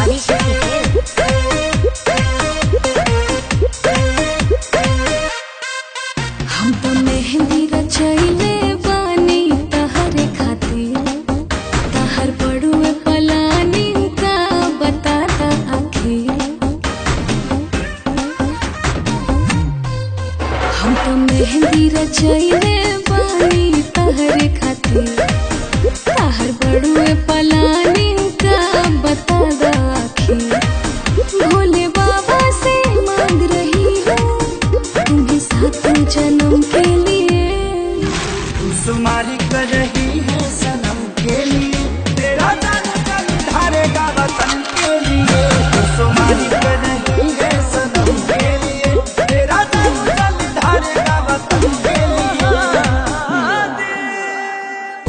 हम तो मेहंदी रचैले बानी तहरे खातिर, तहर बड़ुए पलानी का बताता आखिर। हम तो मेहंदी रचैले बानी तहरे खातिर, तहर बड़ुए पलानी का बताता आखिर। भोले बाबा से मांग रही हूँ तुम्हें सातों जन्म के लिए। सुमारी कर रही है सनम के लिए, तेरा जन्म धारेगा वतन के लिए। सुमारी कर रही है सनम के लिए, तेरा जन्म धारेगा वतन के लिए।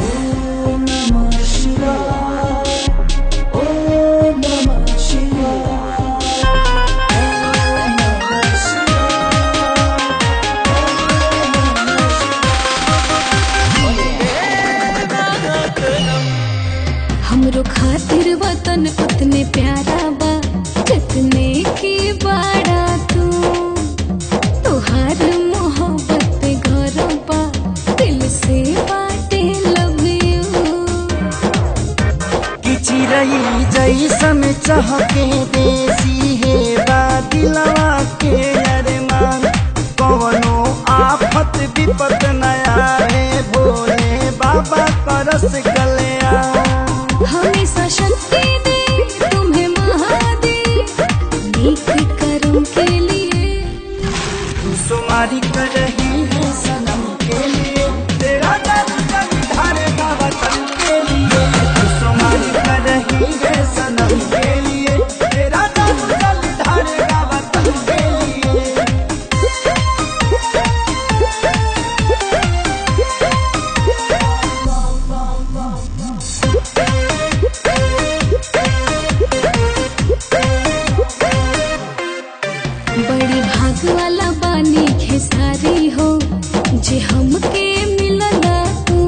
ओम नमः शिवाय, ओम नमः शिवाय। हमरो खातिर वतन उतने प्यारा बा जितने की बाड़ा तू। तोहार मोहब्बत पे घर बा दिल से बाटे लव यू। कि चिरई जैसन चहके देसी है बादिलवा के अरमान। कवनो आफत विपत नया रे भोले बाबा करस कल्याण। हमेशा शक्ति दे तुम्हें महादेव नेक कर्म के लिए। सुमारी कर रही है सनम के लिए, तेरा जन्म धारेगा वतन के लिए। सुमारी कर रही है सनम के लिए, तेरा जन्म धारेगा वतन के लिए। बड़ी भाग वाला बानी खेसारी हो जे हमके मिलला तू।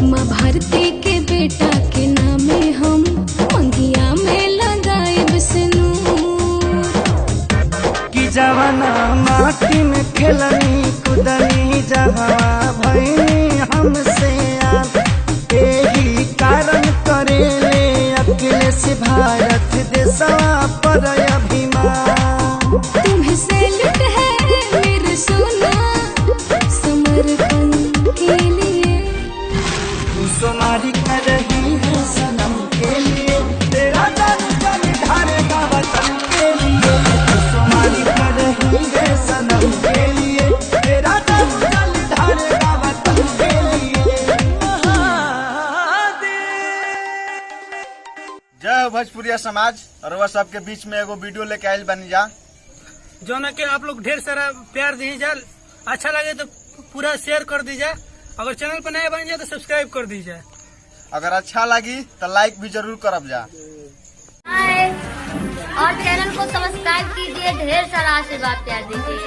माँ भारती के बेटा के नामे हम मंगिया में लगाए सिनूर। कि जवाना माटी में खेलनी कुदनी जहाँ भैनी हमसे याद। यही कारण करेले अखिलेश भारत देशवा पर अभिमान। तुम्हें सैल्यूट है मेरे सोना समर्पण के लिए। सुमारी कर रही है सनम के लिए, तेरा जन्म धारेगा वतन के लिए। सुमारी कर रही है सनम के लिए, तेरा जन्म धारेगा वतन के लिए। जय भोजपुरिया समाज। और वह सबके बीच में एगो वीडियो लेके आयल बनी जा, जो के आप लोग ढेर सारा प्यार दीजिए। अच्छा लगे तो पूरा शेयर कर दीजिए। अगर चैनल पर नया बन जाए तो सब्सक्राइब कर दीजिए। अगर अच्छा लगी तो लाइक भी जरूर करब जा। हाय, और चैनल को सब्सक्राइब कीजिए, ढेर सारा आशीर्वाद प्यार दीजिए।